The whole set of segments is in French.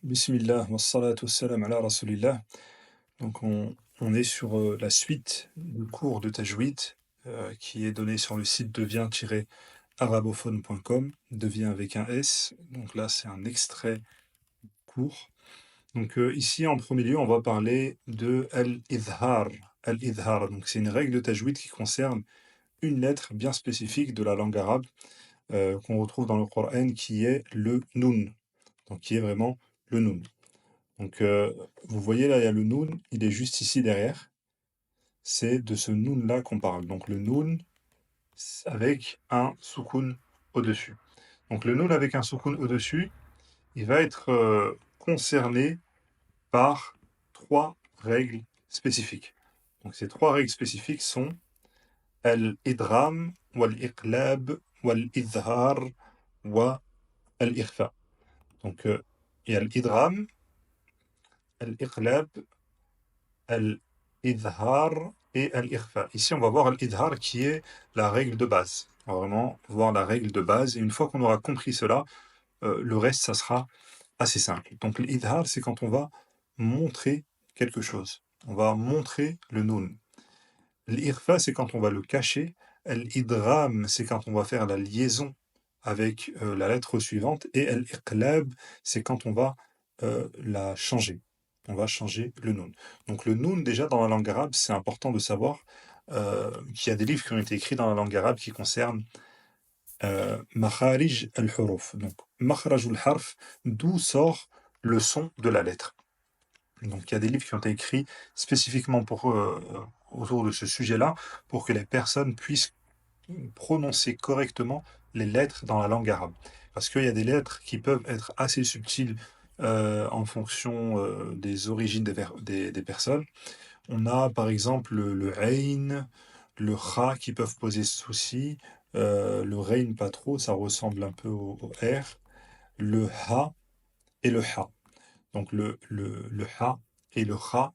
Bismillah, wassalatu wassalam ala rasulillah. Donc on est sur la suite du cours de Tajwid qui est donné sur le site devient-arabophone.com, devient avec un S. Donc là, c'est un extrait court. Donc ici, en premier lieu, on va parler de al-idhar. Al-idhar, donc c'est une règle de Tajwid qui concerne une lettre bien spécifique de la langue arabe qu'on retrouve dans le Coran qui est le Nun. Donc qui est vraiment le Nun. Donc, vous voyez là, il y a le Noun, il est juste ici derrière. C'est de ce Noun-là qu'on parle. Donc, le Noun avec un soukoun au-dessus. Donc, le Noun avec un soukoun au-dessus, il va être concerné par trois règles spécifiques. Donc, ces trois règles spécifiques sont al-idram, wal-iqlab, wal-idhar, wa al-ikhfa. Donc, il y a l'idram, al-iqlab, al-idhar et al-ikhfa. Ici, on va voir al-idhar qui est la règle de base. On va vraiment voir la règle de base. Et une fois qu'on aura compris cela, le reste, ça sera assez simple. Donc, l'idhar, c'est quand on va montrer quelque chose. On va montrer le nun. L'ikhfa, c'est quand on va le cacher. Al-idram, c'est quand on va faire la liaison avec la lettre suivante. Et al-iqlab, c'est quand on va la changer. On va changer le nun. Donc le nun, déjà, dans la langue arabe, c'est important de savoir qu'il y a des livres qui ont été écrits dans la langue arabe qui concernent makharij al-huruf. Donc, makhraj al-harf, d'où sort le son de la lettre. Donc il y a des livres qui ont été écrits spécifiquement autour de ce sujet-là, pour que les personnes puissent prononcer correctement les lettres dans la langue arabe. Parce qu'il y a des lettres qui peuvent être assez subtiles en fonction des origines des personnes. On a par exemple le Ain, le Kha qui peuvent poser souci, le Rein pas trop, ça ressemble un peu au R, le Ha et le Ha. Donc le Ha et le Kha,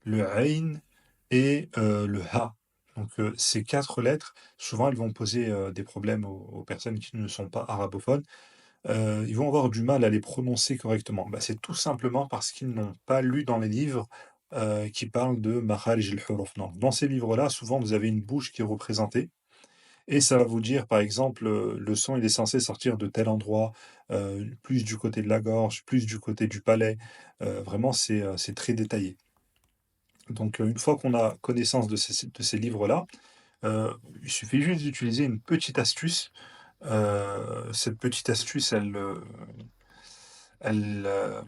le Ain et le Ha. Donc ces quatre lettres, souvent elles vont poser des problèmes aux personnes qui ne sont pas arabophones. Ils vont avoir du mal à les prononcer correctement. Bah, c'est tout simplement parce qu'ils n'ont pas lu dans les livres qui parlent de Makharij al-Huruf. Donc, dans ces livres-là, souvent vous avez une bouche qui est représentée. Et ça va vous dire, par exemple, le son il est censé sortir de tel endroit, plus du côté de la gorge, plus du côté du palais. Vraiment, c'est très détaillé. Donc, une fois qu'on a connaissance de ces livres-là, il suffit juste d'utiliser une petite astuce. Cette petite astuce, elle, euh,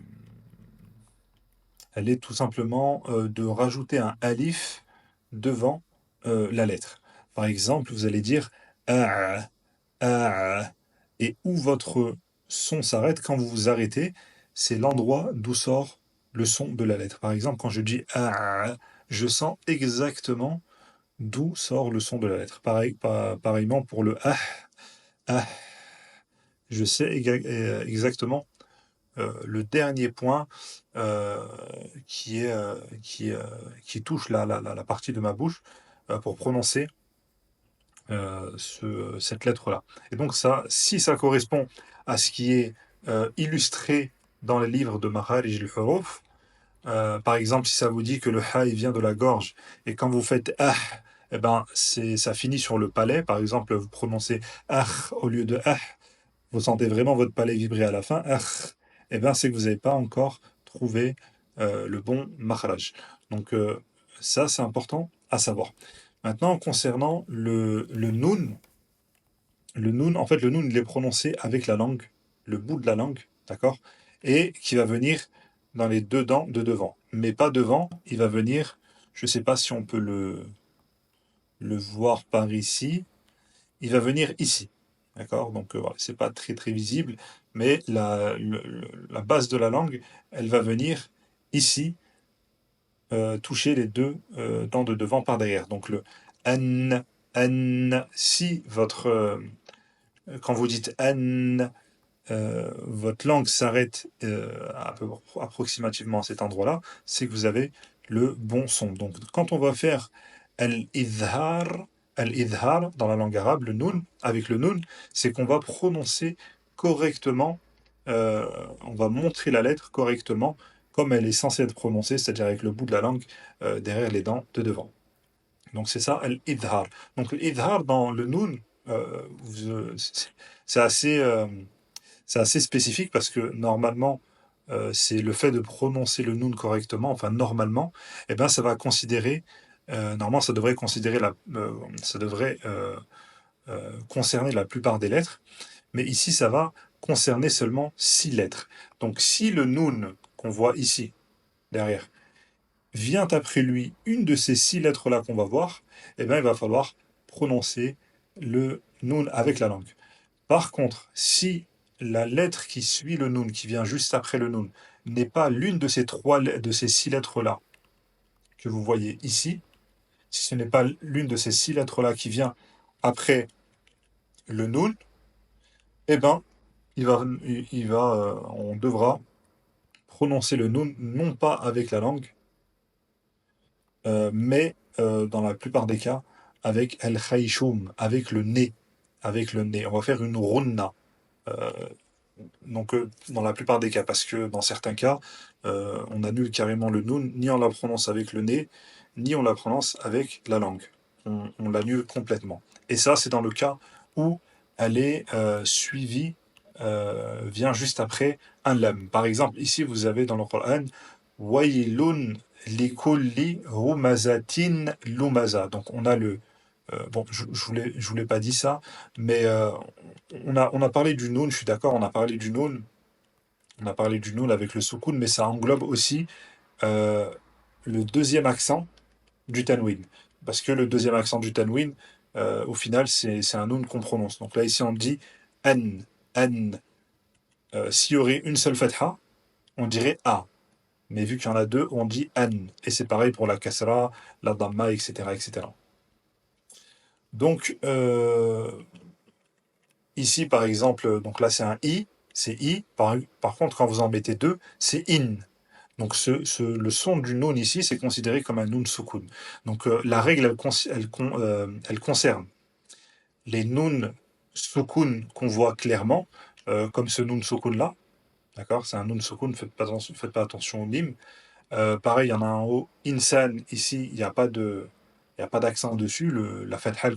elle est tout simplement de rajouter un alif devant la lettre. Par exemple, vous allez dire a, a, et où votre son s'arrête, quand vous vous arrêtez, c'est l'endroit d'où sort le son de la lettre. Par exemple, quand je dis a, je sens exactement d'où sort le son de la lettre. Pareillement pour le ah, je sais exactement le dernier point euh, qui touche la partie de ma bouche pour prononcer cette lettre-là. Et donc ça, si ça correspond à ce qui est illustré dans les livres de Makharij al-Huruf, par exemple, si ça vous dit que le ha il vient de la gorge, et quand vous faites ah, eh ben, ça finit sur le palais. Par exemple, vous prononcez ah au lieu de ah, vous sentez vraiment votre palais vibrer à la fin. Ah, eh ben, c'est que vous n'avez pas encore trouvé le bon makhraj. Donc, ça, c'est important à savoir. Maintenant, concernant le noun, en fait, le noun, il est prononcé avec la langue, le bout de la langue, d'accord? Et qui va venir dans les deux dents de devant. Mais pas devant, il va venir, je ne sais pas si on peut le voir par ici, il va venir ici. D'accord? Donc, voilà, c'est pas très très visible, mais la base de la langue, elle va venir ici, toucher les deux dents de devant par derrière. Donc, le an, si quand vous dites an, votre langue s'arrête approximativement à cet endroit-là, c'est que vous avez le bon son. Donc, quand on va faire al-idhar, al-idhar dans la langue arabe, le nun, avec le nun, c'est qu'on va prononcer correctement on va montrer la lettre correctement, comme elle est censée être prononcée, c'est-à-dire avec le bout de la langue derrière les dents de devant. Donc c'est ça, al-idhar. Donc l'idhar dans le noun, c'est assez, c'est assez spécifique parce que normalement, c'est le fait de prononcer le noun correctement, enfin normalement, eh ben ça va considérer, normalement ça devrait considérer ça devrait concerner la plupart des lettres, mais ici ça va concerner seulement 6 lettres. Donc si le noun qu'on voit ici, derrière, vient après lui une de ces 6 lettres-là qu'on va voir, eh bien, il va falloir prononcer le noun avec la langue. Par contre, si la lettre qui suit le noun, qui vient juste après le noun, n'est pas l'une de de ces 6 lettres-là que vous voyez ici, si ce n'est pas l'une de ces 6 lettres-là qui vient après le noun, eh ben, on devra prononcer le noun non pas avec la langue, mais dans la plupart des cas, avec al-khayshum, avec le nez. Avec le nez. On va faire une runna. Euh, donc, dans la plupart des cas, parce que dans certains cas, on annule carrément le noun, ni on la prononce avec le nez, ni on la prononce avec la langue. On l'annule complètement. Et ça, c'est dans le cas où elle est suivie, vient juste après un lam. Par exemple, ici, vous avez dans le Coran, Wailun likulli humazatin lumaza. Donc, on a le. Bon, je vous l'ai pas dit ça, mais on a parlé du noun, je suis d'accord, on a parlé du noun, on a parlé du noun avec le soukoun, mais ça englobe aussi euh, le deuxième accent du tanwin. Parce que le deuxième accent du tanwin, au final, c'est un noun qu'on prononce. Donc là, ici, on dit an, an. S'il y aurait une seule fatha, on dirait a. Mais vu qu'il y en a deux, on dit an. Et c'est pareil pour la kasra, la damma, etc. etc. Donc, ici, par exemple, donc là, c'est un i, c'est i. Par contre, quand vous en mettez deux, c'est in. Donc, le son du noun ici, c'est considéré comme un noun soukoun. Donc, la règle, elle concerne les nouns soukoun qu'on voit clairement, comme ce noun soukoun là. D'accord? C'est un noun soukoun, faites pas attention au mime. Pareil, il y en a un haut. Insan, ici, il y a pas d'accent dessus. La fatha,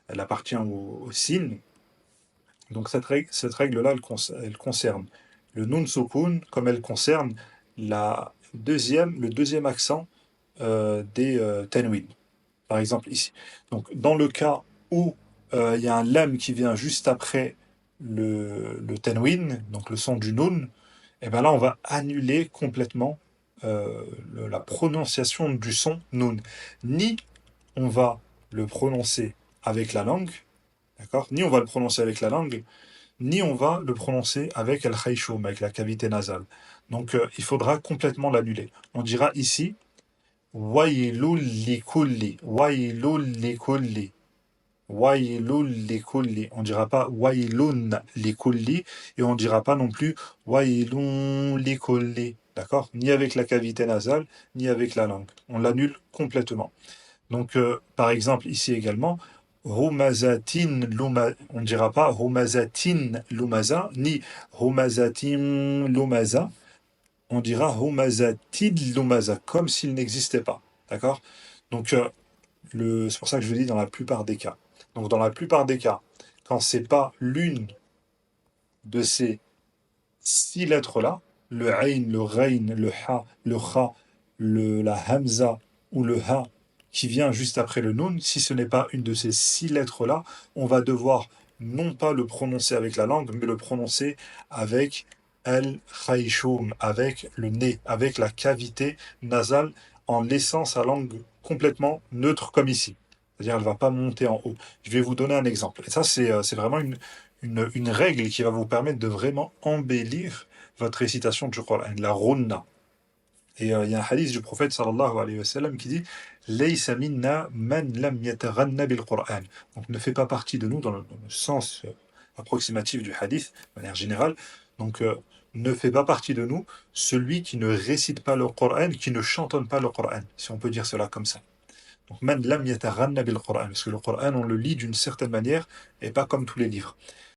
elle appartient au sin. Donc cette règle-là, elle concerne le nun sukun comme elle concerne le deuxième accent des tanwin, par exemple ici. Donc dans le cas où il y a un lam qui vient juste après le tanwin, donc le son du nun, et bien là on va annuler complètement la prononciation du son nun. Ni on va le prononcer avec la langue, d'accord? Ni on va le prononcer avec la langue, ni on va le prononcer avec al-khayshum, avec la cavité nasale. Donc il faudra complètement l'annuler. On dira ici wailul likulli, wailul likulli, wailul likulli. On ne dira pas wailun likulli et on ne dira pas non plus wailun likulli. D'accord? Ni avec la cavité nasale, ni avec la langue. On l'annule complètement. Donc, par exemple, ici également, on ne dira pas Rumazatin Lumaza, ni Rumazatin Lumaza, on dira Rumazatid Lumaza, comme s'il n'existait pas. D'accord? Donc, c'est pour ça que je le dis dans la plupart des cas. Donc, dans la plupart des cas, quand c'est pas l'une de ces 6 lettres-là, le Ain, le Rain, le Ha, le Kha, la Hamza ou le Ha qui vient juste après le Nun, si ce n'est pas une de ces 6 lettres-là, on va devoir non pas le prononcer avec la langue, mais le prononcer avec Al-Khayshum, avec le nez, avec la cavité nasale, en laissant sa langue complètement neutre comme ici. C'est-à-dire elle ne va pas monter en haut. Je vais vous donner un exemple. Et ça, c'est vraiment une règle qui va vous permettre de vraiment embellir votre récitation du Coran, la runna. Et il y a un hadith du prophète sallallahu alayhi wa sallam qui dit Laysa minna man lam yataghanna bil Qur'an. Donc ne fait pas partie de nous dans le sens approximatif du hadith, de manière générale. Donc ne fait pas partie de nous celui qui ne récite pas le Coran, qui ne chantonne pas le Coran, si on peut dire cela comme ça. Donc man lam yataghanna bil Qur'an, parce que le Coran on le lit d'une certaine manière et pas comme tous les livres.